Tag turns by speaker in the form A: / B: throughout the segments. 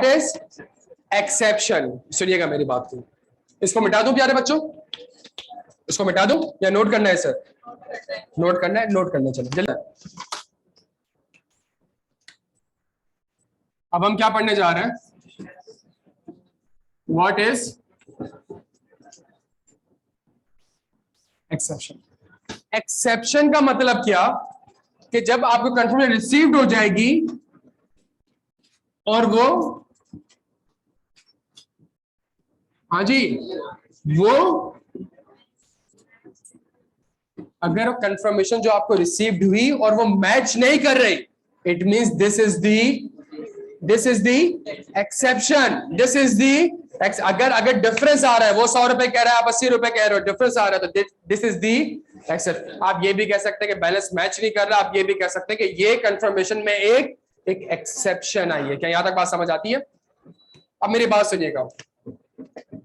A: Is exception. सुनिएगा मेरी बात को, इसको मिटा दूं प्यारे बच्चों, इसको मिटा दूं या नोट करना है सर? नोट करना है, नोट करना है, चलो जल्दी। अब हम क्या पढ़ने जा रहे हैं? What is exception. एक्सेप्शन का मतलब क्या कि जब आपको कंफर्मेशन रिसीव्ड हो जाएगी और वो, हाँ जी, वो अगर कंफर्मेशन जो आपको रिसीव्ड हुई और वो मैच नहीं कर रही, it means this is the exception. This is the अगर डिफरेंस आ रहा है, वो 100 रुपए कह रहा है, आप 80 रुपए कह रहे हो, डिफरेंस आ रहा है, तो दिस इज दी एक्सेप्शन। आप ये भी कह सकते हैं कि बैलेंस मैच नहीं कर रहा, आप ये भी कह सकते हैं कि ये कंफर्मेशन में एक एक्सेप्शन आई है। क्या यहां तक बात समझ आती है? अब मेरी बात सुनिएगा,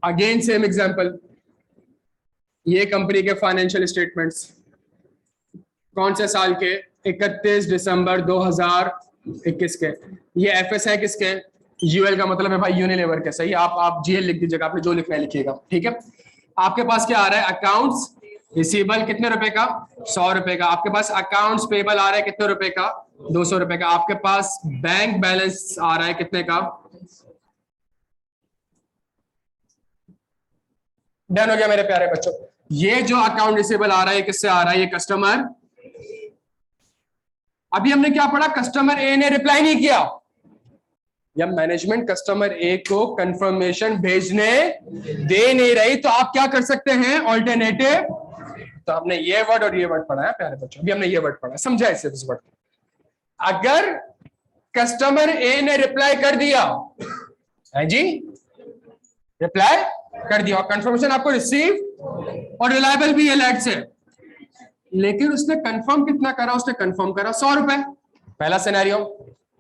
A: अगेन सेम एग्जांपल, ये कंपनी के फाइनेंशियल स्टेटमेंट्स कौन से साल के? 31 दिसंबर 2021 के। ये एफएस है किसके? यूएल का मतलब है भाई यूनिलीवर के। सही, आप जीएल लिख दीजिएगा, आपने जो लिखना है लिखिएगा, ठीक है। आपके पास क्या आ रहा है? अकाउंट्स रिसीवेबल कितने रुपए का? 100 रुपए का। आपके पास अकाउंट्स पेबल आ रहा है कितने रुपए का? 200 रुपए का। आपके पास बैंक बैलेंस आ रहा है कितने का? डन हो गया मेरे प्यारे बच्चों। ये जो अकाउंट रिसीवेबल आ रहा है किससे आ रहा है? ये कस्टमर। अभी हमने क्या पढ़ा? कस्टमर ए ने रिप्लाई नहीं किया, या मैनेजमेंट कस्टमर ए को कंफर्मेशन भेजने दे नहीं रही, तो आप क्या कर सकते हैं? ऑल्टरनेटिव। तो हमने ये वर्ड और ये वर्ड पढ़ा है प्यारे बच्चों, अभी हमने ये वर्ड पढ़ा, समझा इसे इस वर्ड। अगर कस्टमर ए ने रिप्लाई कर दिया है जी, रिप्लाई कर दिया, कंफर्मेशन आपको रिसीव और रिलायबल भी है लैट से, लेकिन उसने कंफर्म कितना करा? उसने कंफर्म करा 100 रुपए। पहला scenario,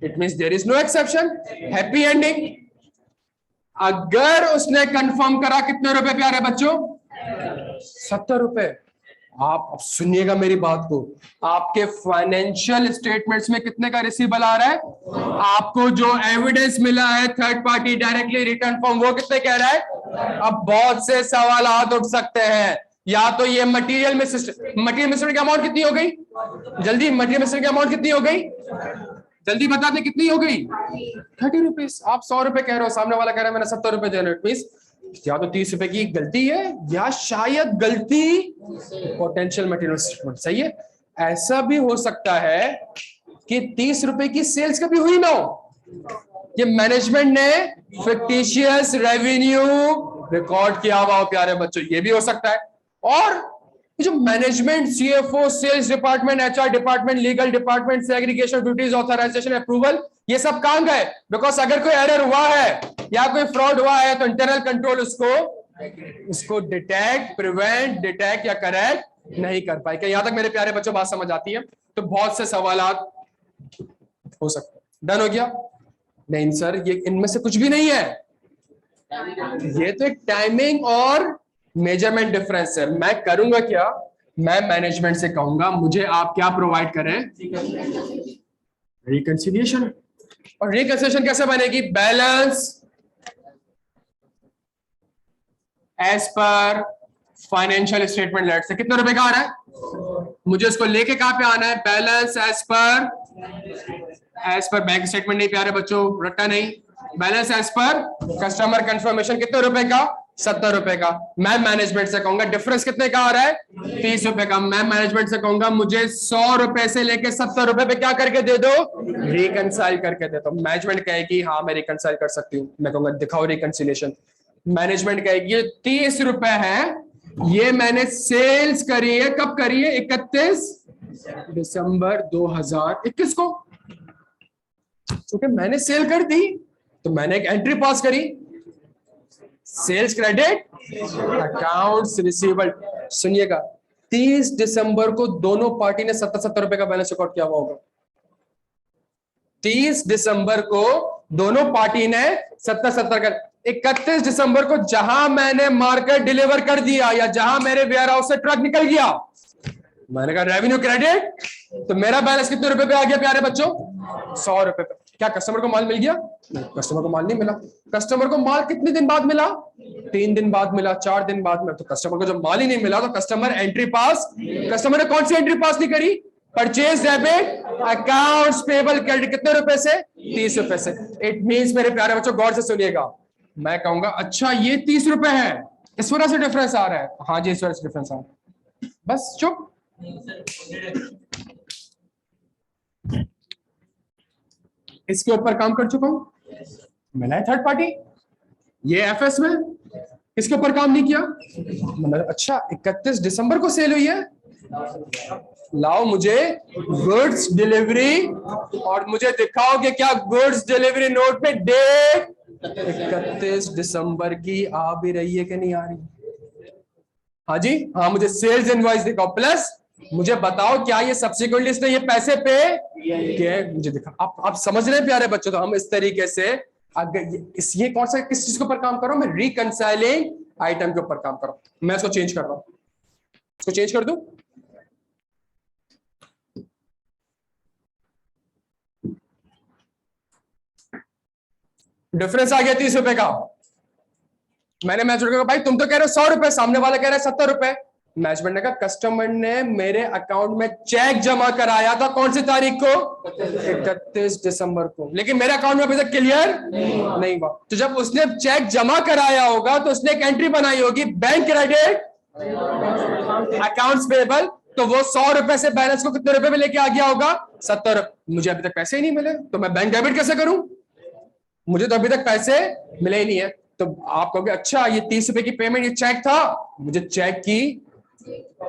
A: it means there is no exception, happy ending. अगर उसने कंफर्म करा कितने रुपए प्यारे बच्चों? 70 रुपए। आप अब सुनिएगा मेरी बात को, आपके फाइनेंशियल स्टेटमेंट्स में कितने का रिसीवेबल आ रहा है? आपको जो एविडेंस मिला है third party directly return form, वो कितने कह रहा है? अब बहुत से सवाल उठ सकते हैं, या तो ये मटेरियल मिश्रण की अमाउंट कितनी हो गई? जल्दी, मटेरियल मिश्रण की अमाउंट कितनी हो गई? जल्दी बता दे कितनी हो गई? 30 रुपीज। आप 100 रुपए कह रहे हो, सामने वाला कह रहा है मैंने 70 रुपए देने। या तो 30 रुपए की गलती है, या शायद गलती पोटेंशियल मटेरियल स्टेटमेंट। सही है, ऐसा भी हो सकता है कि 30 रुपए की सेल्स कभी हुई ना हो, ये मैनेजमेंट ने फिक्टिशियस रेवेन्यू रिकॉर्ड किया हुआ हो प्यारे बच्चों, ये भी हो सकता है। और जो management, CFO, sales department, HR department, legal department, segregation duties, authorization, approval, ये सब काम गए, बिकॉज अगर कोई एरर हुआ है या कोई फ्रॉड हुआ है तो इंटरनल कंट्रोल उसको डिटेक्ट, प्रिवेंट, डिटेक्ट या करेक्ट नहीं कर पाए। क्या यहां तक मेरे प्यारे बच्चों बात समझ आती है? तो बहुत से सवाल हो सकते हैं। डन हो गया? नहीं सर, ये इनमें से कुछ भी नहीं है, ये तो एक टाइमिंग और मेजरमेंट डिफरेंस है। मैं करूंगा क्या? मैं मैनेजमेंट से कहूंगा मुझे आप क्या प्रोवाइड करें? रिकंसिलिएशन। और रिकंसिलिएशन कैसे बनेगी? Balance as per financial statement लेट से कितने रुपए का आ रहा है, मुझे उसको लेके कहां पे आना है? Balance as per bank statement. नहीं प्यारे बच्चों, रट्टा नहीं, balance as per customer confirmation. कितने रुपए का? 70 रुपए का। मैं मैनेजमेंट से कहूंगा डिफरेंस कितने का आ रहा है? 30 रुपए का। मैं मैनेजमेंट से कहूंगा मुझे 100 रुपए से लेके 70 रुपए पे क्या करके दे दो? रिकंसाइल करके दे दो। मैनेजमेंट कहेगी हाँ मैं रिकंसाइल कर सकती हूँ, मैं कहूंगा दिखाओ रिकंसिलिएशन। मैनेजमेंट कहेगी 30 रुपए है, ये मैंने सेल्स करी है, कब करी है? 31 दिसंबर 2021 को। क्योंकि मैंने सेल कर दी तो मैंने एक एंट्री पास करी, सेल्स क्रेडिट अकाउंट्स रिसीवेबल। सुनिएगा, 30 दिसंबर को दोनों पार्टी ने 70-70 रुपए का बैलेंस रिकॉर्ड किया हुआ होगा। 30 दिसंबर को दोनों पार्टी ने 70-70 कर, 31 दिसंबर को जहां मैंने मार्केट डिलीवर कर दिया या जहां मेरे वेयर हाउस से ट्रक निकल गया, मैंने कहा रेवेन्यू क्रेडिट, तो मेरा बैलेंस कितने रुपए पे आ गया प्यारे बच्चों? 100 रुपए पे। क्या कस्टमर को माल मिल गया? नहीं, कस्टमर को माल नहीं मिला। कस्टमर को माल कितने दिन बाद मिला? 3 दिन बाद मिला, 4 दिन बाद मिला। तो कस्टमर को जब माल ही नहीं मिला तो कस्टमर एंट्री पास, कस्टमर ने कौन सी एंट्री पास नहीं करी? Purchase debit accounts payable credit. कितने रुपए से? 30 रुपए से। इट मींस मेरे प्यारे बच्चों गौर से सुनिएगा, मैं कहूंगा अच्छा ये 30 रुपए है, इस वजह से डिफरेंस आ रहा है। हाँ जी, इस वजह से डिफरेंस आ रहा है। बस चुप। इसके ऊपर काम कर चुका हूं, मिला है थर्ड पार्टी। ये एफएस में इसके ऊपर काम नहीं किया, मतलब अच्छा 31 दिसंबर को सेल हुई है, लाओ मुझे गुड्स डिलीवरी और मुझे दिखाओ कि क्या गुड्स डिलीवरी नोट पे डेट 31 दिसंबर की आ भी रही है कि नहीं आ रही? हाँ जी, हाँ मुझे सेल्स इनवॉइस दिखाओ, प्लस मुझे बताओ क्या ये सब्सिक्वेंटली इसने ये पैसे पे किए, मुझे दिखा। आप समझ रहे हैं प्यारे बच्चों? तो हम इस तरीके से अगर ये कौन सा किस चीज के ऊपर काम कर रहा हूं मैं? रिकंसाइलिंग आइटम के ऊपर काम कर रहा हूं। मैं इसको चेंज कर रहा हूं, इसको चेंज कर दूं। डिफरेंस आ गया 30 रुपए का। मैंने मैनेजमेंट को कहा भाई तुम तो कह रहे हो 100 रुपए, सामने वाला कह रहा है 70 रुपए। मैनेजमेंट ने कहा कस्टमर ने मेरे अकाउंट में चेक जमा कराया था कौन सी तारीख को? 31 दिसंबर को, लेकिन मेरे अकाउंट में अभी तक क्लियर नहीं हुआ। तो जब उसने चेक जमा कराया होगा तो उसने एक एंट्री बनाई होगी बैंक क्रेडिट अकाउंट्स पेबल, तो वो 100 रुपए से बैलेंस को कितने रुपए में लेके आ गया होगा? 70। मुझे अभी तक पैसे ही नहीं मिले तो मैं बैंक डेबिट कैसे करूं? मुझे तो अभी तक पैसे मिले ही नहीं है। तो आप कहोगे अच्छा ये 30 रुपए की पेमेंट, ये चेक था, मुझे चेक की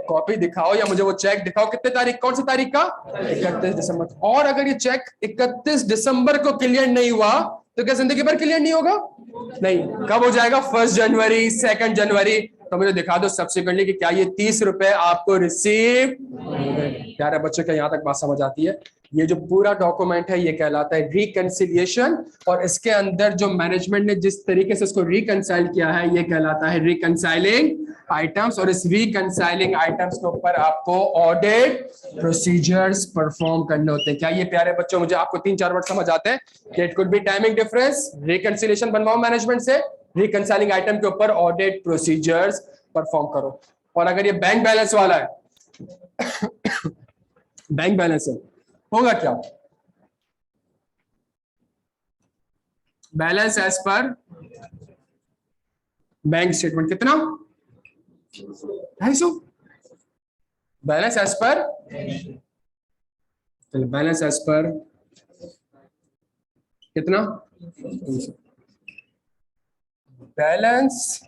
A: कॉपी दिखाओ या मुझे वो चेक दिखाओ कितने तारीख, कौन सी तारीख का? 31 दिसंबर। और अगर ये चेक 31 दिसंबर को क्लियर नहीं हुआ तो क्या जिंदगी भर क्लियर नहीं होगा? नहीं। कब हो जाएगा? 1 जनवरी, 2 जनवरी। तो मुझे दिखा दो सब्सिक्वेंटली कि क्या ये 30 रुपए आपको रिसीव। प्यारे बच्चों क्या यहां तक बात समझ आती है? ये जो पूरा डॉक्यूमेंट है ये कहलाता है रिकंसिलिएशन, और इसके अंदर जो मैनेजमेंट ने जिस तरीके से इसको रिकंसाइल किया है ये कहलाता है रिकंसाइलिंग आइटम्स। और इस रिकंसाइलिंग आइटम्स के ऊपर आपको ऑडिट प्रोसीजर्स परफॉर्म करने होते हैं। क्या ये प्यारे बच्चों मुझे आपको 3-4 वर्ड समझ आते हैं? It could be timing difference, reconciliation बनवाओ मैनेजमेंट से, रिकंसाइलिंग आइटम के ऊपर ऑडिट प्रोसीजर्स परफॉर्म करो। और अगर ये बैंक बैलेंस वाला है बैंक बैलेंस है, होगा क्या? Balance as per bank statement कितना? 250। Balance as per, balance as per कितना? Balance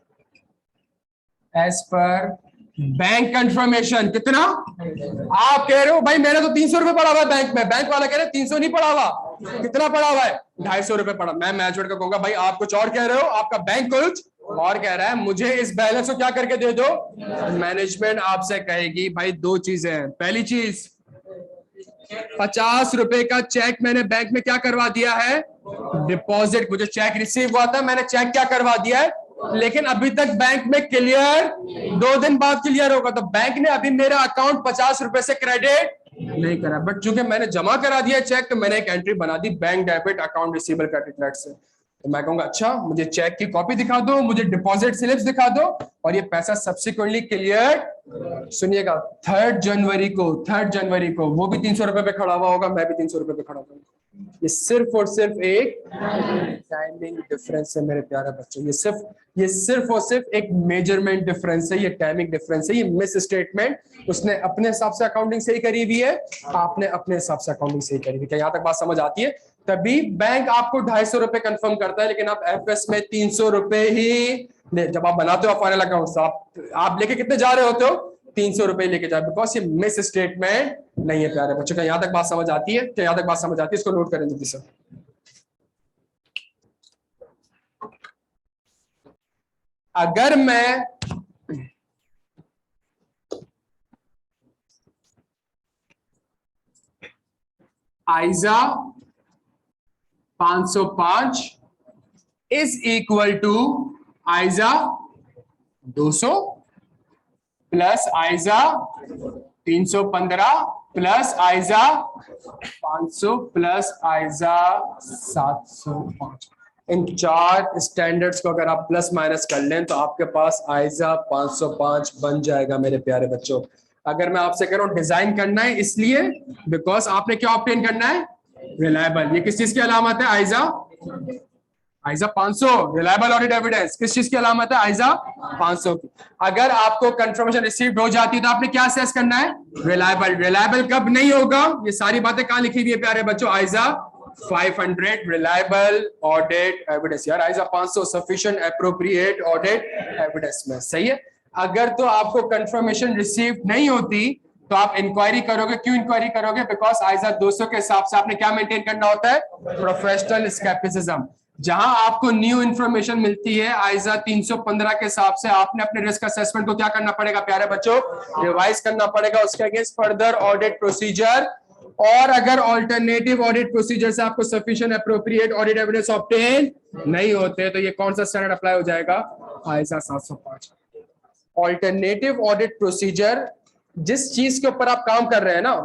A: as per bank confirmation कितना? आप कह रहे हो भाई मैंने तो 300 रुपए पड़ा हुआ है बैंक में, बैंक वाला कह रहे हैं 300 नहीं पड़ा हुआ, कितना पड़ा हुआ है? 250 रुपए पड़ा। मैं मैनेजमेंट को कहूंगा भाई आप कुछ और कह रहे हो, आपका बैंक कुछ और कह रहा है, मुझे इस बैलेंस को क्या करके दे दो। मैनेजमेंट आपसे कहेगी भाई 2 चीजें हैं। पहली चीज 50 रुपए का चेक मैंने बैंक में क्या करवा दिया है? डिपॉजिट। मुझे चेक रिसीव हुआ था, मैंने चेक क्या करवा दिया है, लेकिन अभी तक बैंक में क्लियर 2 दिन बाद क्लियर होगा। तो बैंक ने अभी मेरा अकाउंट 50 रुपए से क्रेडिट नहीं करा, बट चूंकि मैंने जमा करा दिया चेक तो मैंने एक एंट्री बना दी bank debit account receivable credit late से। तो मैं कहूंगा अच्छा मुझे चेक की कॉपी दिखा दो, मुझे डिपॉजिट स्लिप्स दिखा दो, और ये पैसा सब्सिक्वेंटली क्लियर। सुनिएगा 3 जनवरी को वो भी 300 रुपए पे खड़ा हुआ होगा, मैं भी 300 रुपए पे खड़ा हुआ। ये सिर्फ और सिर्फ एक टाइमिंग डिफरेंस है मेरे प्यारे बच्चों। ये सिर्फ और सिर्फ एक मेजरमेंट डिफरेंस है, ये टाइमिंग डिफरेंस है। ये मिस स्टेटमेंट उसने अपने हिसाब से अकाउंटिंग सही करी हुई है, आपने अपने हिसाब से अकाउंटिंग सही करी हुई है। क्या यहाँ तक बात समझ आती है? तभी बैंक आपको 250 रुपए कंफर्म करता है, लेकिन आप एफएस में 300 रुपए ही जब आप बनाते हो फाइनल अकाउंट, आप लेके कितने जा रहे होते हो? 300 रुपए लेके जाए, बिकॉज ये मिस स्टेटमेंट नहीं है प्यारे बच्चों। का यहां तक बात समझ आती है? क्या यहां तक बात समझ आती है? इसको नोट करें जल्दी से। अगर मैं ISA 505 is equal to ISA 200 plus ISA 315 plus ISA 500 plus ISA 705। इन चार स्टैंडर्ड्स को अगर आप प्लस माइनस कर लें तो आपके पास आइजा 505 बन जाएगा मेरे प्यारे बच्चों। अगर मैं आपसे कह रहा हूं डिजाइन करना है इसलिए बिकॉज आपने क्या ऑब्टेन करना है, रिलायबल। ये किस चीज की अलामत है, आइजा 500 रिलायबल ऑडिट एविडेंस किस चीज की अलामत है, आइजा 500 की। अगर आपको कंफर्मेशन रिसीव्ड हो जाती है तो आपने क्या असेस करना है, रिलायबल। रिलायबल कब नहीं होगा, ये सारी बातें कहां लिखी हुई है प्यारे बच्चों, आइजा 500 रिलायबल ऑडिट एविडेंस। यार आइजा 500 सफिशिएंट एप्रोप्रिएट ऑडिट एविडेंस में, सही है। अगर तो आपको कंफर्मेशन रिसीव नहीं होती तो आप इंक्वायरी करोगे। क्यों इंक्वायरी करोगे, बिकॉज आइजा 200 के हिसाब से आपने क्या मेंटेन करना होता है, प्रोफेशनल स्केप्टिसिज्म। जहां आपको न्यू इंफॉर्मेशन मिलती है आइजा 315 के हिसाब से आपने अपने रिस्क असेसमेंट को क्या करना पड़ेगा प्यारे बच्चों, रिवाइज करना पड़ेगा, उसके अगेंस्ट फर्दर ऑडिट प्रोसीजर। और अगर ऑल्टरनेटिव ऑडिट प्रोसीजर से आपको sufficient appropriate audit evidence obtain नहीं होते तो ये कौन सा स्टैंडर्ड अप्लाई हो जाएगा, आइजा 705। ऑल्टरनेटिव ऑडिट प्रोसीजर, जिस चीज के ऊपर आप काम कर रहे हैं ना,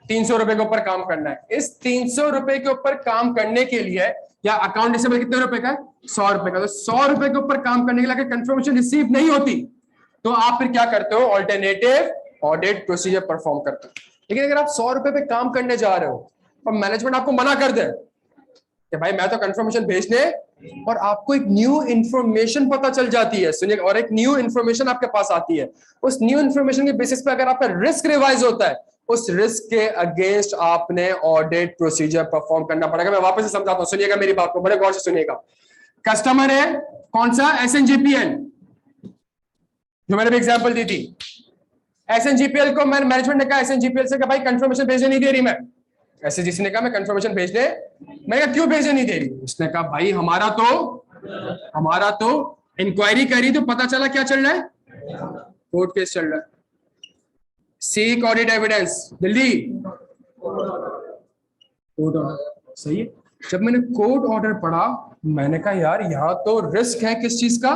A: 300 रुपए के ऊपर काम करना है, इस 300 रुपए के ऊपर काम करने के लिए, या अकाउंट रिसीवेबल कितने रुपए का है, 100 रुपए का, तो 100 रुपए के ऊपर काम करने के लिए अगर कंफर्मेशन रिसीव नहीं होती तो आप फिर क्या करते हो, ऑल्टरनेटिव ऑडिट प्रोसीजर परफॉर्म करते हो। लेकिन अगर आप 100 रुपए पे काम करने जा रहे हो और मैनेजमेंट आपको मना कर दे कि भाई मैं तो कंफर्मेशन भेजने, और आपको एक न्यू इंफॉर्मेशन पता चल जाती है, सुनिए, और एक न्यू इंफॉर्मेशन आपके पास आती है, उस न्यू इंफॉर्मेशन के बेसिस पे अगर आपका रिस्क रिवाइज होता है, उस रिस्क के अगेंस्ट आपने ऑडिट प्रोसीजर परफॉर्म करना पड़ेगा। मैं वापस से समझाता हूं, सुनिएगा मेरी बात को, बड़े गौर से सुनिएगा। कस्टमर है कौन सा, एसएनजीपीएल, जो मैंने भी एग्जांपल दी थी। एसएनजीपीएल को मैनेजमेंट ने कहा एसएनजीपीएल से कि भाई कंफर्मेशन भेजने नहीं दे रही मैं, एसएनजीसी ने कहा मैं कंफर्मेशन भेजने, मैं कहा क्यों भेजने नहीं दे रही, उसने कहा भाई हमारा तो इंक्वायरी करी तो पता चला क्या चल रहा है, कोर्ट केस चल रहा है, सीक ऑडिट एविडेंस, जल्दी कोर्ट ऑर्डर, सही है। जब मैंने कोर्ट ऑर्डर पढ़ा मैंने कहा यार यहाँ तो रिस्क है, किस चीज का,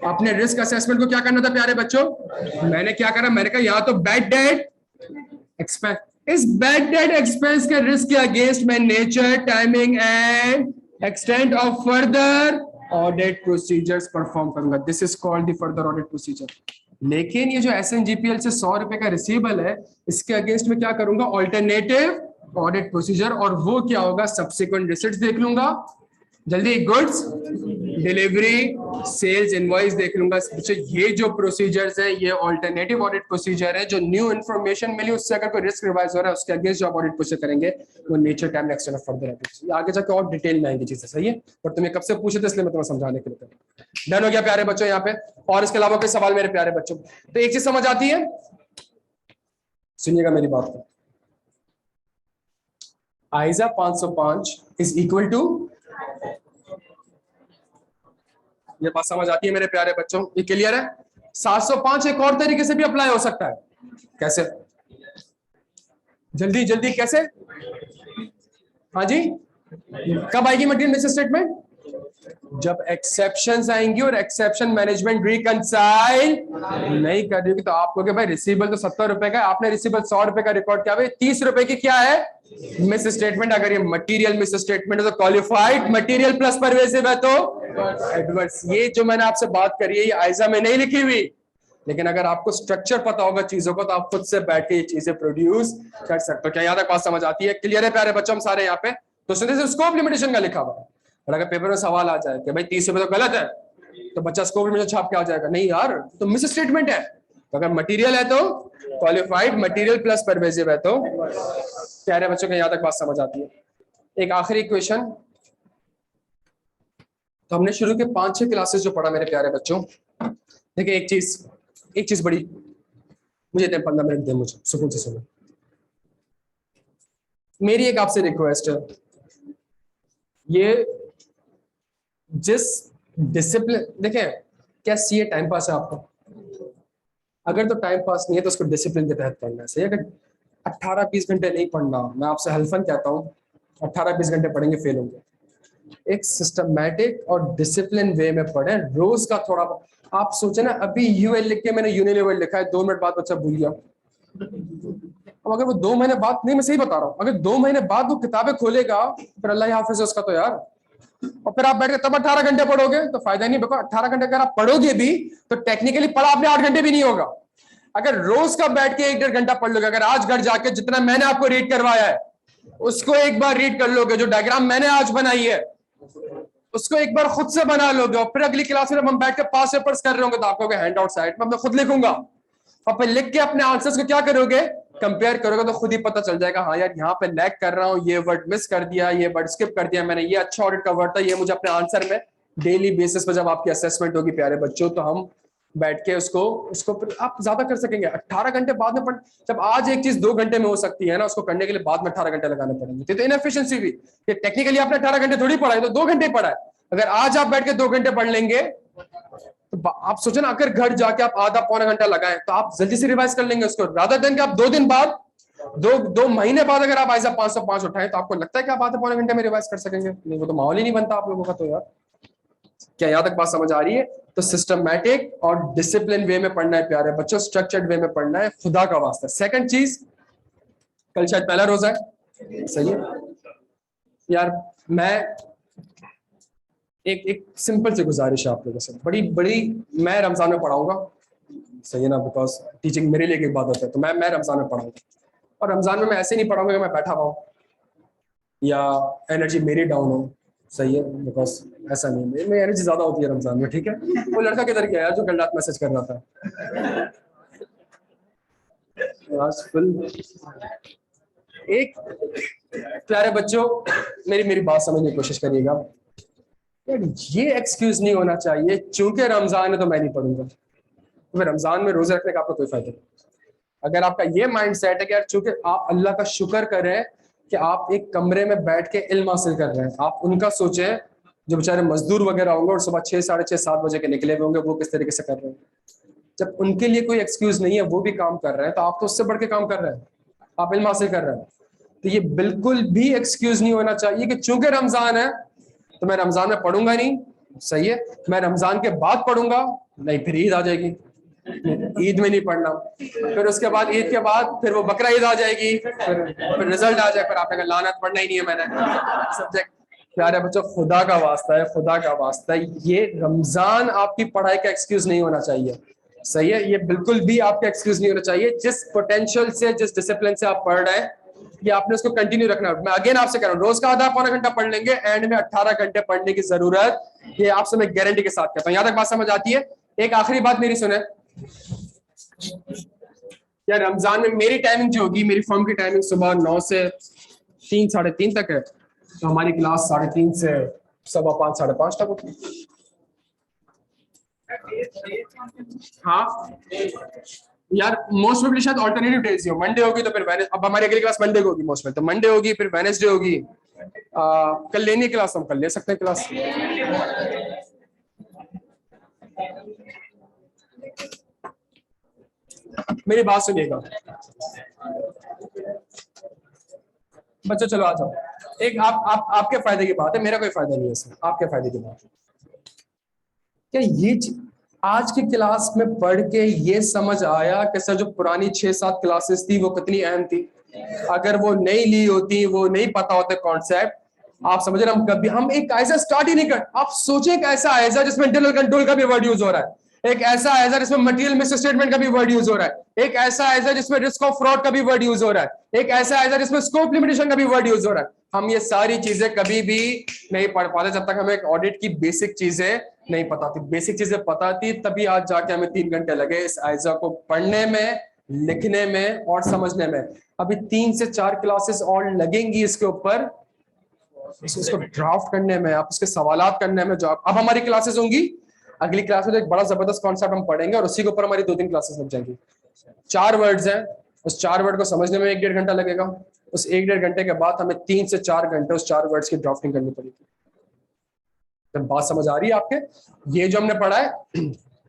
A: अपने रिस्क असेसमेंट को क्या करना था प्यारे बच्चों, मैंने क्या करा, मैंने कहा यहाँ तो बैड डेट एक्सपेंस, इस बैड डेट एक्सपेंस के रिस्क के अगेंस्ट मैं nature, timing and extent of further audit procedures perform करूंगा, this is called the further audit procedure. लेकिन ये जो एसएनजीपीएल से 100 रुपए का रिसीवेबल है, इसके अगेंस्ट में क्या करूंगा, ऑल्टरनेटिव ऑडिट प्रोसीजर, और वो क्या होगा, सब्सिक्वेंट रिसिट्स देख लूंगा, जल्दी गुड्स डिलीवरी सेल्स इनवॉइस देख लूंगा। ये जो प्रोसीजर्स है ये ऑल्टरनेटिव ऑडिट प्रोसीजर है, जो न्यू इन्फॉर्मेशन मिली उससे अगर कोई रिस्क रिवाइज हो रहा है उसके अगेंस्ट जो ऑडिट प्रोसीजर करेंगे वो nature, time and extent of further evidence. आगे जाकर और डिटेल में आएंगी चीजें, सही है, पर तुम्हें कब से पूछे थे इसलिए मैं तुम्हें समझाने के लिए कर। डन हो गया प्यारे बच्चों यहाँ पे, और इसके अलावा कोई सवाल मेरे प्यारे बच्चों, तो एक चीज समझ आती है, सुनिएगा मेरी बात को, आइजा 505 इज इक्वल टू, ये बात समझ आती है मेरे प्यारे बच्चों, ये क्लियर है। 705 एक और तरीके से भी अप्लाई हो सकता है, कैसे, जल्दी जल्दी कैसे, हाँ जी, कब आएगी मटेरियल मिस स्टेटमेंट, जब एक्सेप्शंस आएंगी और एक्सेप्शन मैनेजमेंट रिकंसाइल नहीं कर रही तो आप कहोगे भाई रिसीवेबल तो 70 रुपए का, आपने रिसीवेबल 100 रुपए का रिकॉर्ड किया, भाई 30 रुपए की क्या है मिस स्टेटमेंट। अगर ये मटेरियल मिस स्टेटमेंट है तो क्वालिफाइड, मटेरियल प्लस परवेसिव है तो एडवर्स। ये जो मैंने आपसे बात करी है ये आइजा में नहीं लिखी हुई, लेकिन अगर आपको स्ट्रक्चर पता होगा चीजों को तो आप खुद से बैठ के ये चीजें प्रोड्यूस कर सकते हो। क्या यहाँ तक बात समझ आती है, क्लियर है प्यारे बच्चों हम सारे यहाँ पे। तो स्कोप लिमिटेशन का लिखा हुआ है, और अगर पेपर में सवाल आ जाए कि भाई 30 रुपए तो गलत है, तो बच्चा स्कोप लिमिटेशन छाप के आ जाएगा, नहीं यार तो मिस स्टेटमेंट है। तो अगर मटेरियल है तो क्वालिफाइड, मटेरियल प्लस परवेसिव है तो प्यारे बच्चों को यहाँ तक बात समझ आती है। एक आखिरी क्वेश्चन, तो हमने शुरू के 5-6 क्लासेस जो पढ़ा मेरे प्यारे बच्चों, देखिए एक चीज बड़ी, मुझे 15 मिनट दे, मुझे सुकून से सुनो। मेरी एक आपसे रिक्वेस्ट है, ये जिस डिसिप्लिन, देखें क्या सीए टाइम पास है आपको, अगर तो टाइम पास नहीं है तो उसको डिसिप्लिन के तहत करना है, सही है। अगर 18-20 घंटे नहीं पढ़ना, मैं आपसे हल्फन कहता हूँ 18-20 घंटे पढ़ेंगे फेल होंगे। एक सिस्टमैटिक और डिसिप्लिन वे में पढ़े, रोज का थोड़ा। आप सोचे ना, अभी यूएल लिख के मैंने यूनिलेवल लिखा है, 2 मिनट बाद बच्चा भूल गया। अब अब अगर वो 2 महीने बाद, नहीं मैं सही बता रहा हूँ, अगर 2 महीने बाद वो किताबें खोलेगा फिर अल्लाह ही हाफिज है उसका तो यार। और फिर आप बैठ के तब 18 घंटे पढ़ोगे तो फायदा नहीं। बिकॉज 18 घंटे अगर आप पढ़ोगे भी तो टेक्निकली पढ़ा आपने 8 घंटे भी नहीं होगा। अगर रोज का बैठ के 1-1.5 घंटा पढ़ लोगे, अगर आज घर जाके जितना मैंने आपको रीड करवाया है उसको एक बार रीड कर लोगे, जो डायग्राम मैंने आज बनाई है उसको एक बार खुद से बना लोगे, और फिर अगली क्लास में हम बैठ के पास पेपर्स कर रहे होंगे तो आपको हैंड आउट साइड में मैं खुद लिखूंगा, और फिर लिख के अपने आंसर्स को क्या करोगे, कंपेयर करोगे, तो खुद ही पता चल जाएगा हाँ यार यहाँ पे लैग कर रहा हूँ, ये वर्ड मिस कर दिया, ये वर्ड स्किप कर दिया मैंने, ये अच्छा ऑडिट का वर्ड था, ये मुझे अपने आंसर में डेली बेसिस पर जब आपकी असेसमेंट होगी प्यारे बच्चों तो हम बैठ के उसको उसको आप ज्यादा कर सकेंगे। 18 घंटे बाद में जब आज एक चीज 2 घंटे में हो सकती है ना, उसको करने के लिए बाद में 18 घंटे लगाने पड़ेंगे, तो इनएफिशिएंसी भी। टेक्निकली आपने 18 घंटे थोड़ी पढ़ा है, तो 2 घंटे पढ़ा है। अगर आज आप बैठ के 2 घंटे पढ़ लेंगे तो आप सोचो ना, अगर घर जाके आप आधा पौना घंटा लगाएं तो आप जल्दी से रिवाइज कर लेंगे उसको, रादर देन कि आप 2 दिन बाद, 2 महीने बाद अगर आप ऐसा 505 उठाएं तो आपको लगता है कि आप आधे पौने घंटे में रिवाइज कर सकेंगे? नहीं, वो तो माहौल ही नहीं बनता आप लोगों का। तो यार क्या यहां तक बात समझ आ रही है? तो सिस्टमैटिक और डिसिप्लिन वे में पढ़ना है प्यारे बच्चों, स्ट्रक्चर्ड वे में पढ़ना है, खुदा का वास्ता। सेकंड चीज, कल शायद पहला रोजा है, सही है यार, मैं एक सिंपल सी गुजारिश है आप लोगों से, बड़ी बड़ी, मैं रमजान में पढ़ाऊंगा, सही है ना, बिकॉज टीचिंग मेरे लिए एक इबादत है, तो मैं रमजान में पढ़ाऊंगा, और रमजान में मैं ऐसे नहीं पढ़ाऊंगा कि मैं बैठा हुआ या एनर्जी मेरी डाउन हो, सही है, बिकॉज ऐसा नहीं, मेरी एनर्जी ज्यादा होती है रमजान में, ठीक है। वो लड़का किधर गया यार जो कल रात मैसेज कर रहा था? आज फुल एक, प्यारे बच्चों मेरी बात समझने की कोशिश करिएगा यार, ये एक्सक्यूज नहीं होना चाहिए चूंकि रमजान है तो मैं नहीं पढ़ूंगा। तो रमजान में रोजे रखने का आपको कोई फायदा नहीं। अगर आपका ये माइंड सेट है कि यार चूंकि आप अल्लाह का शुक्र करें कि आप एक कमरे में बैठ के इल्म हासिल कर रहे हैं, आप उनका सोचें जो बेचारे मजदूर वगैरह होंगे और सुबह 6, साढ़े 6, 7 बजे के निकले हुए होंगे, वो किस तरीके से कर रहे हैं। जब उनके लिए कोई एक्सक्यूज नहीं है, वो भी काम कर रहे हैं, तो आप तो उससे बढ़ के काम कर रहे हैं, आप इल्म हासिल कर रहे हैं। तो ये बिल्कुल भी एक्सक्यूज नहीं होना चाहिए कि चूंकि रमजान है तो मैं रमजान में पढ़ूंगा नहीं, सही है, मैं रमजान के बाद पढ़ूंगा, नहीं फिर ईद आ जाएगी, ईद में नहीं पढ़ना, फिर उसके बाद ईद के बाद फिर वो बकरा ईद आ जाएगी, फिर रिजल्ट आ जाए, फिर आपने कहा लानत पढ़ना ही नहीं है मैंने सब्जेक्ट। प्यारे बच्चों खुदा का वास्ता है, खुदा का वास्ता है, ये रमजान आपकी पढ़ाई का एक्सक्यूज नहीं होना चाहिए, सही है, ये बिल्कुल भी आपका एक्सक्यूज नहीं होना चाहिए। जिस पोटेंशियल से, जिस डिसिप्लिन से आप पढ़ रहे हैं, ये आपने उसको कंटिन्यू रखना है। मैं अगेन आपसे कह रहा हूँ, रोज का आधा पौना घंटा पढ़ लेंगे, एंड में 18 घंटे पढ़ने की जरूरत, ये आपसे मैं गारंटी के साथ कहता हूँ। यहां तक बात समझ आती है? एक आखिरी बात मेरी सुने यार, रमजान में मेरी टाइमिंग जो होगी, मेरी फॉर्म की टाइमिंग सुबह 9 से 3, साढ़े 3 तक है, तो हमारी क्लास 3:30 से 5:15, साढ़े 5 तक होती है। हाँ यार, मोस्ट प्रोबेबली शायद ऑल्टरनेटिव डेज हो, मंडे होगी तो फिर वेडनेसडे, अब हमारी अगली क्लास मंडे को होगी मोस्ट में, तो मंडे होगी फिर वेडनेसडे होगी। कल लेनी क्लास हम कल ले सकते हैं क्लास। मेरी बात सुनिएगा बच्चों, चलो आ जाओ, एक आपके फायदे की बात है, मेरा कोई फायदा नहीं है इसमें, आपके फायदे की बात है। क्या ये आज की क्लास में पढ़ के ये समझ आया कि सर जो पुरानी 6-7 क्लासेस थी वो कितनी अहम थी? अगर वो नहीं ली होती, वो नहीं पता होते कॉन्सेप्ट, आप समझ रहे, हम कभी हम एक ऐसा स्टार्ट ही नहीं कर। आप सोचें एक ऐसा ऐसा जिसमें इंटरनल कंट्रोल का भी वर्ड यूज हो रहा है, एक ऐसा ऐसा जिसमें मटेरियल मिस स्टेटमेंट का भी वर्ड यूज हो रहा है, एक ऐसा ऐसा जिसमें रिस्क ऑफ फ्रॉड का भी वर्ड यूज हो रहा है, एक ऐसा ऐसा जिसमें स्कोप लिमिटेशन का भी वर्ड यूज हो रहा है। हम ये सारी चीजें कभी भी नहीं पढ़ पाते जब तक हमें एक ऑडिट की बेसिक चीजें नहीं पता थी। बेसिक चीजें पता थी तभी आज जाके हमें 3 घंटे लगे इस आयजा को पढ़ने में, लिखने में और समझने में। अभी 3 से 4 क्लासेस और लगेंगी इसके ऊपर, इसको ड्राफ्ट करने में, आप उसके सवालात करने में। जो अब हमारी क्लासेस होंगी, अगली क्लास में एक बड़ा जबरदस्त कॉन्सेप्ट हम पढ़ेंगे और उसी के ऊपर हमारी 2-3 क्लासेस लग जाएंगी। 4 वर्ड्स हैं, उस 4 वर्ड को समझने में 1-1.5 घंटा लगेगा। उस 1-1.5 घंटे के बाद हमें 3 से 4 घंटे उस 4 वर्ड्स की ड्राफ्टिंग करनी पड़ेगी। जब बात समझ आ रही है आपके? ये जो हमने पढ़ा है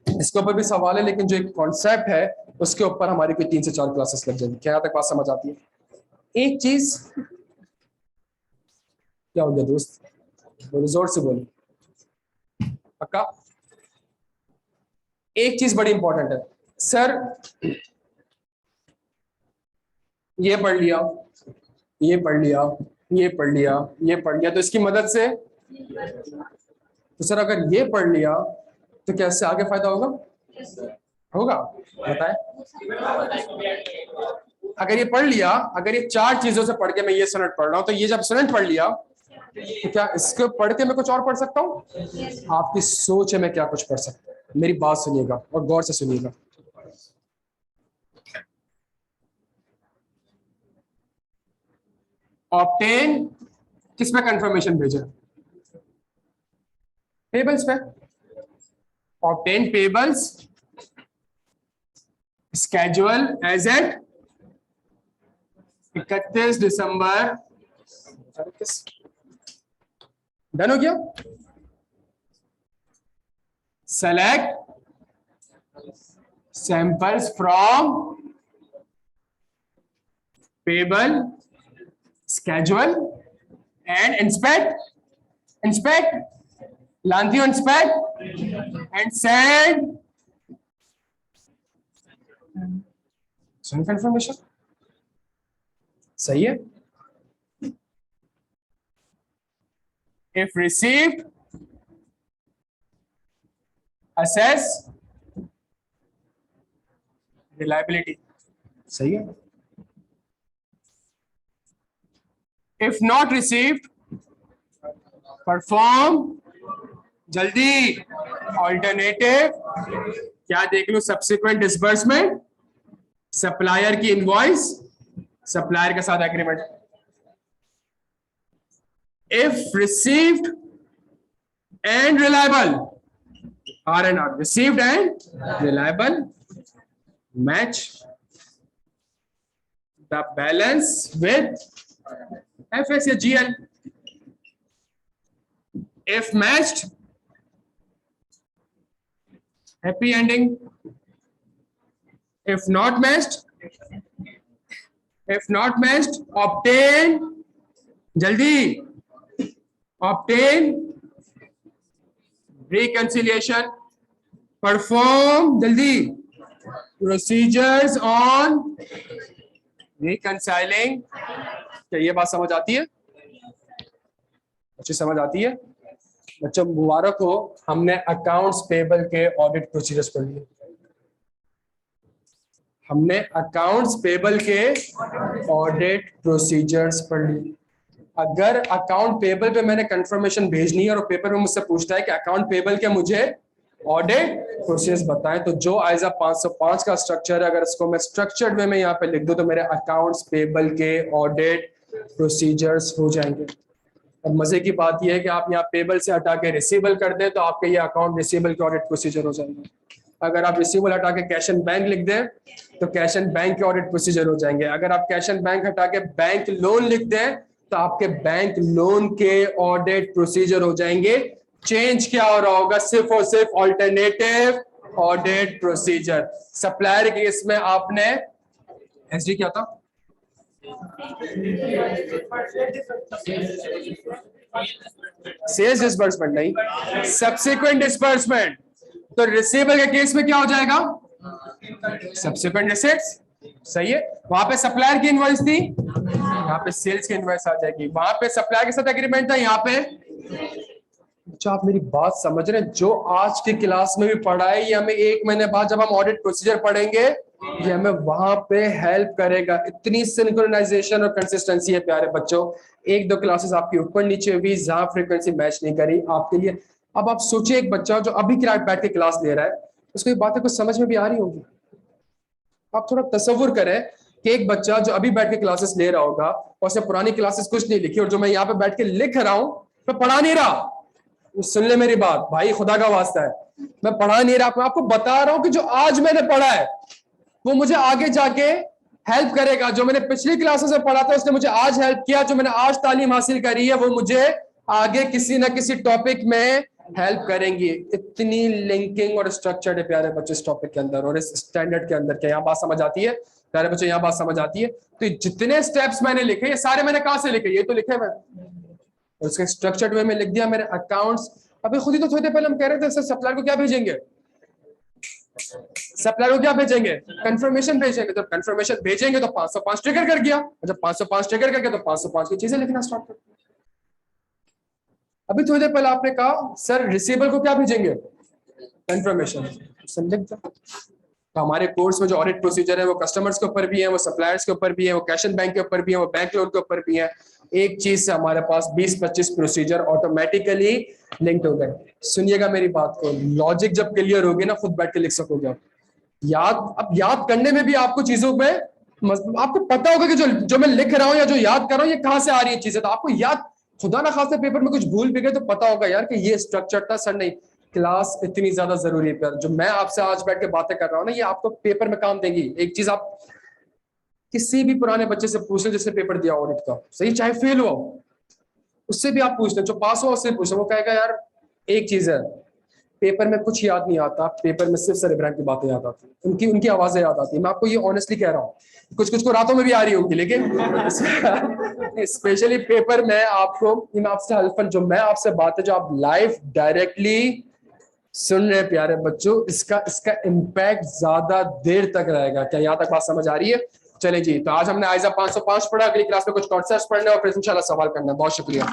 A: इसके ऊपर भी सवाल है, लेकिन जो एक कॉन्सेप्ट है उसके ऊपर हमारी कोई 3 से 4 क्लासेस लग जाएगी। क्या तक बात समझ आती है? एक चीज, क्या हो गया दोस्त, बोलो जोर से बोलो, पक्का? एक चीज बड़ी इंपॉर्टेंट है सर, ये पढ़ लिया, ये पढ़ लिया, ये पढ़ लिया, ये पढ़ लिया, तो इसकी मदद से, तो सर अगर ये पढ़ लिया तो क्या इससे आगे फायदा होगा? होगा, बताए। अगर ये पढ़ लिया, अगर ये चार चीजों से पढ़ के मैं ये सोनेट पढ़ रहा हूं, तो ये जब सोनेट पढ़ लिया तो क्या इसको पढ़ के मैं कुछ और पढ़ सकता हूँ? आपकी सोच है मैं क्या कुछ पढ़ सकता हूँ। मेरी बात सुनिएगा और गौर से सुनिएगा। ऑब्टेन किस पे कंफर्मेशन भेजा? पेबल्स पे। Obtain payables schedule as at 31 December. Done हो गया? Select samples from payable schedule and inspect Lantio inspect and send confirmation। सही है। if received assess reliability। सही है। if not received perform जल्दी alternative, क्या देख लो, subsequent disbursement, सप्लायर की इनवॉइस, सप्लायर के साथ agreement. if received and reliable, R&R, received and reliable, match the balance with FS या GL। if matched happy ending, if not matched obtain जल्दी obtain reconciliation, perform जल्दी procedures on reconciling। क्या ये बात समझ आती है? अच्छी समझ आती है बच्चों? मुबारक हो, हमने अकाउंट्स पेबल के ऑडिट प्रोसीजर्स पढ़ लिए। हमने अकाउंट्स पेबल के ऑडिट प्रोसीजर्स पढ़ लिए। अगर अकाउंट पेबल पे मैंने कंफर्मेशन भेजनी है और पेपर में मुझसे पूछता है कि अकाउंट पेबल के मुझे ऑडिट प्रोसेस बताएं, तो जो आइजा 505 का स्ट्रक्चर है, अगर इसको मैं स्ट्रक्चर्ड वे में यहाँ पे लिख दूं तो मेरे अकाउंट्स पेबल के ऑडिट प्रोसीजर्स हो जाएंगे। और मजे की बात यह है कि आप यहाँ पेबल से हटा के रिसीवेबल कर दें तो आपके ये अकाउंट रिसीवेबल के ऑडिट प्रोसीजर हो जाएंगे। अगर आप रिसीवेबल हटा के कैश एंड बैंक लिख दें तो कैश एंड बैंक के ऑडिट प्रोसीजर हो जाएंगे। अगर आप कैश एंड बैंक हटा के बैंक लोन लिख दें तो आपके बैंक लोन के ऑडिट प्रोसीजर हो जाएंगे। चेंज क्या हो रहा होगा? सिर्फ और सिर्फ ऑल्टरनेटिव ऑडिट प्रोसीजर। सप्लायर के केस में आपने एसडी क्या था? सेल्स डिस्बर्समेंट नहीं, सब्सिक्वेंट डिस्बर्समेंट। तो रिसीवेबल के केस में क्या हो जाएगा? Subsequent receipts. सही है। वहां पे सप्लायर की इनवॉइस थी, यहाँ पे सेल्स की इनवॉइस आ जाएगी। वहां पे सप्लायर के साथ एग्रीमेंट था, यहाँ पे। अच्छा, आप मेरी बात समझ रहे हैं? जो आज की क्लास में भी पढ़ा है ये हमें 1 महीने बाद जब हम ऑडिट प्रोसीजर पढ़ेंगे ये हमें वहां पे हेल्प करेगा। इतनी सिंक्रोनाइजेशन और कंसिस्टेंसी है प्यारे बच्चों। 1-2 क्लासेस आपकी ऊपर नीचे हुई, जहां फ्रीक्वेंसी मैच नहीं करी आपके लिए। अब आप सोचिए एक बच्चा जो अभी बैठ के क्लास ले रहा है उसको ये बातें कुछ समझ में भी आ रही होगी। आप थोड़ा तसव्वुर करें कि एक बच्चा जो अभी बैठ के क्लासेस ले रहा होगा और उसने पुरानी क्लासेस कुछ नहीं लिखी, और जो मैं यहाँ पे बैठ के लिख रहा हूँ मैं पढ़ा नहीं रहा। सुन ले मेरी बात भाई, खुदा का वास्ता है, मैं पढ़ा नहीं रहा, मैं आपको बता रहा हूं कि जो आज मैंने पढ़ा है वो मुझे आगे जाके हेल्प करेगा। जो मैंने पिछली क्लासेस में पढ़ा था उसने मुझे आज हेल्प किया। जो मैंने आज तालीम हासिल करी है वो मुझे आगे किसी ना किसी टॉपिक में हेल्प करेंगी। इतनी लिंकिंग और स्ट्रक्चर्ड है प्यारे बच्चे इस टॉपिक के अंदर और इस स्टैंडर्ड के अंदर। क्या यहाँ बात समझ आती है प्यारे बच्चे? यहाँ बात समझ आती है? तो जितने स्टेप्स मैंने लिखे ये सारे मैंने कहां से लिखे? ये तो लिखे मैंने, उसके स्ट्रक्चर्ड वे में लिख दिया मेरे अकाउंट्स। अभी खुद ही तो थोड़ी देर पहले हम कह रहे थे सर सप्लायर को क्या भेजेंगे? सप्लायर को क्या भेजेंगे? कंफर्मेशन भेजेंगे। जब कंफर्मेशन भेजेंगे तो 505 ट्रिगर कर गया, जब 505 ट्रिगर कर गया तो 505 की चीजें लिखना स्टार्ट कर। अभी थोड़ी देर पहले आपने कहा सर रिसीवेबल को क्या भेजेंगे? कंफर्मेशन। लिख दो। तो हमारे कोर्स में जो ऑडिट प्रोसीजर है वो कस्टमर्स के ऊपर भी है, वो सप्लायर्स के ऊपर भी है, वो कैश एंड बैंक के ऊपर भी है, वो बैंक लोन के ऊपर भी है। एक चीज से हमारे पास 20-25 प्रोसीजर ऑटोमेटिकली लिंक्ड हो गए। सुनिएगा मेरी बात को, लॉजिक जब क्लियर होगी ना खुद बैठ के लिख सकोगे आप। अब याद करने में भी आपको चीजों में आपको पता होगा कि जो मैं लिख रहा हूं या जो याद कर रहा हूं ये कहां से आ रही है चीजें, तो आपको याद, खुदा ना खासा पेपर में कुछ भूल भी गए तो पता होगा यार कि ये स्ट्रक्चर था सर। नहीं, क्लास इतनी ज्यादा जरूरी है पर जो मैं आपसे आज बैठ के बातें कर रहा हूं ना ये आपको पेपर में काम देगी। एक चीज आप किसी भी पुराने बच्चे से पूछ लें जिसने पेपर दिया ऑडिट का, सही चाहे फेल हुआ, उससे भी आप पूछ लें, जो पास हुआ उससे पूछ लें, वो कहेगा यार एक चीज है, पेपर में कुछ याद नहीं आता, पेपर में सिर्फ सर इब्राहिम की बातें याद आती, उनकी उनकी आवाजें याद आती है। मैं आपको ये ऑनेस्टली कह रहा हूँ, कुछ कुछ को रातों में भी आ रही होगी, लेकिन स्पेशली पेपर में आपको, मैं आपसे हल्फन जो मैं आपसे बात है जो आप लाइव डायरेक्टली सुन रहे प्यारे बच्चों, इसका इसका इम्पैक्ट ज्यादा देर तक रहेगा। क्या यहाँ तक बात समझ आ रही है? चले जी, तो आज हमने आइजा 505 पढ़ा, अगली क्लास में कुछ कॉन्सेप्ट्स पढ़ने और फिर इंशाल्लाह सवाल करना है। बहुत शुक्रिया।